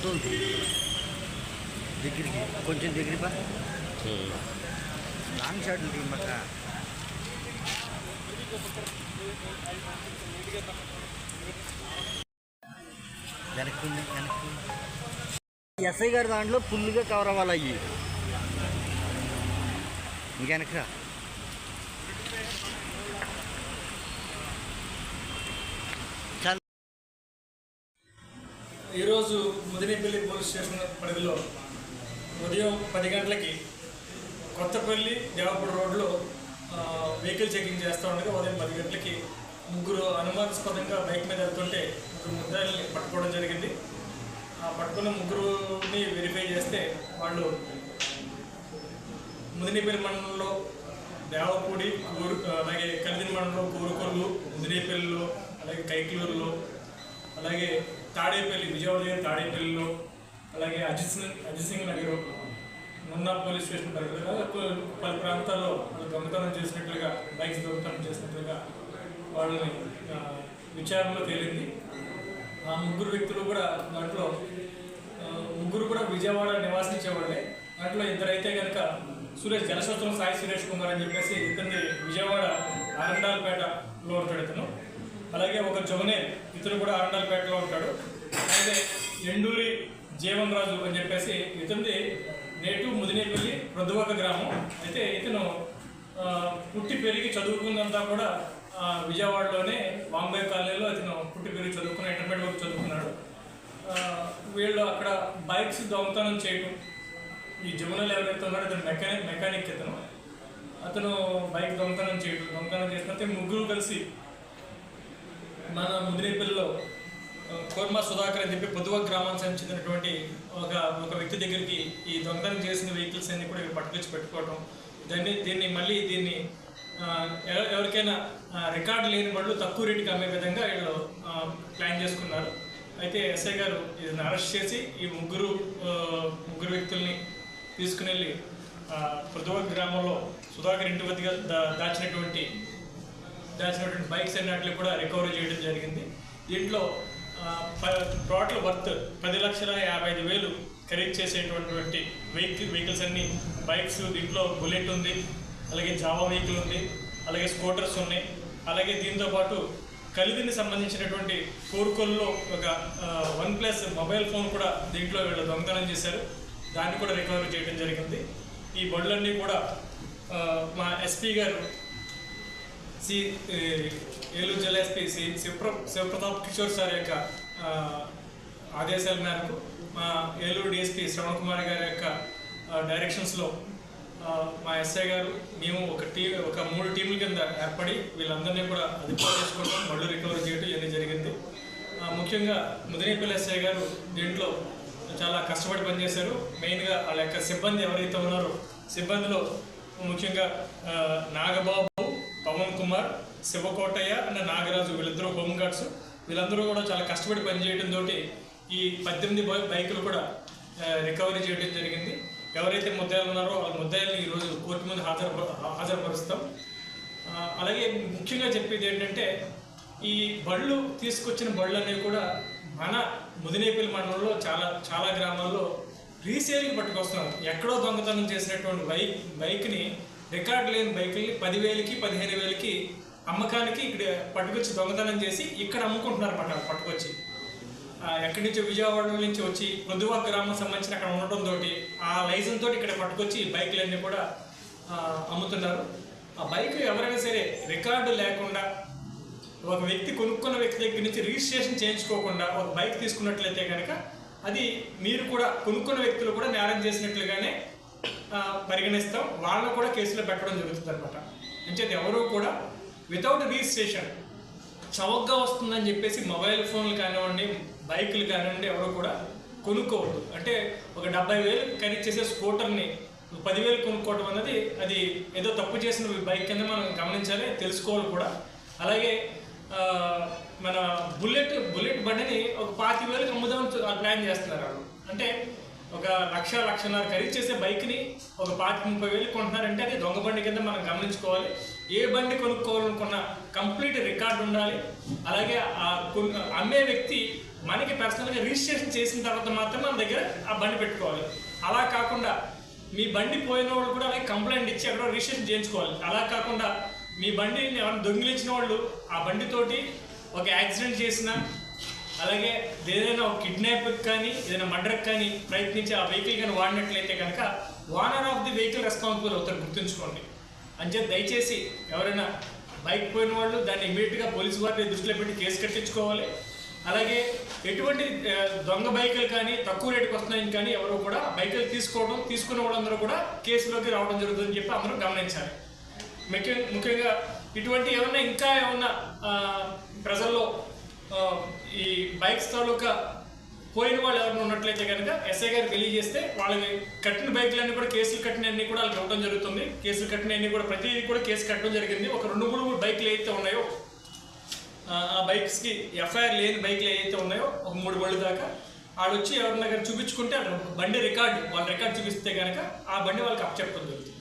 వస్తుంది దగ్గరికి కొంచెం దగ్గర పా లాంగ్ షాట్లు తీయమాక వెనక్కి ఎస్ఐ గారి దాంట్లో ఫుల్గా కవర్ అవ్వాలి అయ్యి ఇంకెనకరా ఈరోజు ముదినేపల్లి పోలీస్ స్టేషన్ పరిధిలో ఉదయం 10 గంటలకి కొత్తపల్లి దేవపూడి రోడ్లో వెహికల్ చెకింగ్ చేస్తూ ఉండగా ఉదయం 10 గంటలకి ముగ్గురు అనుమానాస్పదంగా బైక్ మీద వెళ్తుంటే ముగ్గురు ముద్దాయిల్ని పట్టుకోవడం జరిగింది. ఆ పట్టుకున్న ముగ్గురుని వెరిఫై చేస్తే వాళ్ళు ముదినేపల్లి మండలంలో దేవపూడి అలాగే కలిదిన మండలంలో కోరుకొల్లు, ముదినేపల్లిలో, అలాగే కైకలూరులో, అలాగే తాడేపల్లి విజయవాడ తాడేపల్లిలో, అలాగే అజిత్ సింగ్ నగర్ మున్నా పోలీస్ స్టేషన్ పరిధిలో పలు ప్రాంతాల్లో వాళ్ళు దొంగతనం చేసినట్లుగా బైక్స్ దొంగతనం చేసినట్లుగా వాళ్ళని విచారణలో తేలింది. ఆ ముగ్గురు వ్యక్తులు కూడా దాంట్లో ముగ్గురు కూడా విజయవాడ నివాసించేవాళ్ళే. దాంట్లో ఇద్దరైతే కనుక సురేష్ జలసూత్రం సాయి సురేష్ కుమార్ అని చెప్పేసి ఇతని విజయవాడ ఆరండాలపేటలో ఉంటాడు ఇతను. అలాగే ఒక జొగనే ఇతను కూడా ఆరండాలపేటలో ఉంటాడు. అలాగే ఎండూరి జీవన్ రాజు అని చెప్పేసి ఇతనిది నేటు ముదినేపల్లి ప్రొద్దువాక గ్రామం. అయితే ఇతను పుట్టి పెరిగి చదువుకున్నంతా కూడా విజయవాడలోనే బాంబే కాలేజీలో ఇతను పుట్టి పెరిగి చదువుకున్న ఇంటర్మీడియట్ వరకు చదువుకున్నాడు. వీళ్ళు అక్కడ బైక్స్ దొంగతనం చేయడం, ఈ జమునలు ఎవరైతే ఉన్నారో ఇతను మెకానిక్ అతను బైక్ దొంగతనం చేసినట్టే ముగ్గురు కలిసి మన ముదినేపల్లిలో కోర్మా సుధాకర్ అని చెప్పి పొద్దువ గ్రామానికి చెందినటువంటి ఒక వ్యక్తి దగ్గరికి ఈ దొంగతనం చేసిన వెహికల్స్ అన్ని కూడా పట్టుకొచ్చి పెట్టుకోవటం, దీన్ని ఎవరికైనా రికార్డు లేని వాళ్ళు తక్కువ రేటుకి అమ్మే విధంగా వీళ్ళు ప్లాన్ చేసుకున్నారు. అయితే ఎస్ఐ గారు ఇది అరెస్ట్ చేసి ఈ ముగ్గురు వ్యక్తుల్ని తీసుకుని వెళ్ళి పొద్దువ గ్రామంలో సుధాకర్ ఇంటి వద్దగా దాచినటువంటి బైక్స్ అన్నిటిని కూడా రికవరీ చేయడం జరిగింది. దీంట్లో టోటల్ వర్త్ 10,55,000 ఖరీదు చేసేటువంటి వెహికల్స్ అన్ని బైక్స్, దీంట్లో బుల్లెట్ ఉంది, అలాగే జావా వెహికల్ ఉంది, అలాగే స్కూటర్స్ ఉన్నాయి. అలాగే దీంతోపాటు కలిదిని సంబంధించినటువంటి కోరుకొల్లో ఒక OnePlus మొబైల్ ఫోన్ కూడా దీంట్లో వీళ్ళు దొంగతనం చేశారు. దాన్ని కూడా రికవరీ చేయడం జరిగింది. ఈ బండ్లన్నీ కూడా మా ఎస్పీ గారు ఏలూరు జిల్లా ఎస్పీ శివప్రతాప్ కిషోర్ సార్ యొక్క ఆదేశాల మేరకు మా ఏలూరు డిఎస్పీ శ్రవణ్ కుమార్ గారి యొక్క డైరెక్షన్స్లో మా ఎస్ఐ గారు మేము ఒక 3 టీముల కింద ఏర్పడి వీళ్ళందరినీ కూడా అదుపులో చేసుకోవడం, మళ్ళీ రికవరీ చేయడం ఇవన్నీ జరిగింది. ముఖ్యంగా ముదినేపల్లి ఎస్ఐ గారు దీంట్లో చాలా కష్టపడి పనిచేశారు. మెయిన్గా వాళ్ళ యొక్క సిబ్బంది ఎవరైతే ఉన్నారో సిబ్బందిలో ముఖ్యంగా నాగబాబు, పవన్ కుమార్, శివకోటయ్య అండ్ నాగరాజు వీళ్ళిద్దరూ హోంగార్డ్స్. వీళ్ళందరూ కూడా చాలా కష్టపడి పనిచేయడంతో ఈ 18 బైకులు కూడా రికవరీ చేయడం జరిగింది. ఎవరైతే ముద్దాయిలు ఉన్నారో వాళ్ళ ముద్దాయిల్ని ఈరోజు కోర్టు ముందు హాజరుపరుస్తాం. అలాగే ముఖ్యంగా చెప్పేది ఏంటంటే ఈ తీసుకొచ్చిన బళ్ళు అనేవి కూడా మన ముదినేపల్లి మండలంలో చాలా గ్రామాల్లో రీసేల్కి పట్టుకొస్తున్నారు. ఎక్కడో దొంగతనం చేసినటువంటి బైక్ని, రికార్డు లేని బైకుల్ని 10,000కి 15,000కి అమ్మకానికి ఇక్కడ పట్టుకొచ్చి దొంగతనం చేసి ఇక్కడ అమ్ముకుంటున్నారు అన్నమాట. పట్టుకొచ్చి ఎక్కడి నుంచో విజయవాడ నుంచి వచ్చి ప్రొద్దువాక గ్రామం సంబంధించిన అక్కడ ఉండటంతో ఆ లైసెన్స్ తోటి ఇక్కడ పట్టుకొచ్చి బైకులన్నీ కూడా అమ్ముతున్నారు. ఆ బైక్ ఎవరైనా సరే రికార్డు లేకుండా ఒక వ్యక్తి కొనుక్కున్న వ్యక్తి దగ్గర నుంచి రిజిస్ట్రేషన్ చేయించుకోకుండా ఒక బైక్ తీసుకున్నట్లయితే కనుక అది మీరు కూడా కొనుక్కున్న వ్యక్తులు కూడా నేరం చేసినట్లుగానే పరిగణిస్తాం. వాళ్ళను కూడా కేసులో పెట్టడం జరుగుతుంది అనమాట. అంచేది ఎవరూ కూడా వితౌట్ రిజిస్ట్రేషన్ చౌకగా వస్తుందని చెప్పేసి మొబైల్ ఫోన్లు కానివ్వండి, బైకులు కానివ్వండి ఎవరు కూడా కొనుక్కోవద్దు. అంటే ఒక 70,000 ఖరీదు చేసే స్కూటర్ని 10,000 కొనుక్కోవడం అన్నది అది ఏదో తప్పు చేసిన బైక్ కింద మనం గమనించాలి, తెలుసుకోవాలి కూడా. అలాగే మన బుల్లెట్ బండిని ఒక 25,000కి అమ్ముదామని ప్లాన్ చేస్తున్నారు వాళ్ళు. అంటే ఒక 1,00,000-1,50,000 ఖరీదు చేసే బైక్ని ఒక 25,000 కొంటున్నారంటే అది దొంగ బండి కింద మనం గమనించుకోవాలి. ఏ బండి కొనుక్కోవాలనుకున్న కంప్లీట్ రికార్డు ఉండాలి. అలాగే అమ్మే వ్యక్తి మనకి పర్సనల్గా రిజిస్ట్రేషన్ చేసిన తర్వాత మాత్రమే మన దగ్గర ఆ బండి పెట్టుకోవాలి. అలా కాకుండా మీ బండి పోయిన వాళ్ళు కూడా అలాగే కంప్లైంట్ ఇచ్చి అక్కడ రిజిస్ట్రేషన్ చేయించుకోవాలి. అలా కాకుండా మీ బండిని ఎవరైనా దొంగిలించిన వాళ్ళు ఆ బండితోటి ఒక యాక్సిడెంట్ చేసినా, అలాగే ఏదైనా ఒక కిడ్నాప్కి కానీ ఏదైనా మర్డర్కి కానీ ప్రయత్నించి ఆ వెహికల్ కానీ వాడినట్లయితే కనుక owner of the vehicle responsible అవుతారు, గుర్తుంచుకోండి. అంచేత దయచేసి ఎవరైనా బైక్ పోయిన వాళ్ళు దాన్ని ఇమీడియట్గా పోలీసు వారిని దృష్టిలో పెట్టి కేసు కట్టించుకోవాలి. అలాగే ఎటువంటి దొంగ బైకులు కానీ తక్కువ రేటుకి వస్తున్నాయని కానీ ఎవరు కూడా బైకులు తీసుకున్న వాళ్ళందరూ కూడా కేసులోకి రావడం జరుగుతుందని చెప్పి అందరూ గమనించాలి. ముఖ్యంగా ఇటువంటి ఇంకా ఏమన్నా ప్రజల్లో ఈ బైక్స్ తాలూకా పోయిన వాళ్ళు ఎవరైనా ఉన్నట్లయితే కనుక ఎస్ఐ గారికి తెలియజేస్తే వాళ్ళకి కట్టిన బైకులన్నీ కూడా కేసులు కట్టినవన్నీ కూడా వాళ్ళకి ఇవ్వడం జరుగుతుంది. కేసులు కట్టినవన్నీ కూడా ప్రతిదీ కూడా కేసు కట్టడం జరిగింది. ఒక 2-3 బైకులు ఏవైతే ఉన్నాయో ఆ బైక్స్కి ఎఫ్ఐఆర్ లేని బైక్లు ఏవైతే ఉన్నాయో ఒక 3 బళ్ళు దాకా వాళ్ళు వచ్చి ఎవరి దగ్గర చూపించుకుంటే బండి రికార్డు వాళ్ళ రికార్డు చూపిస్తే కనుక ఆ బండి వాళ్ళకి అప్పచెప్పడం జరుగుతుంది.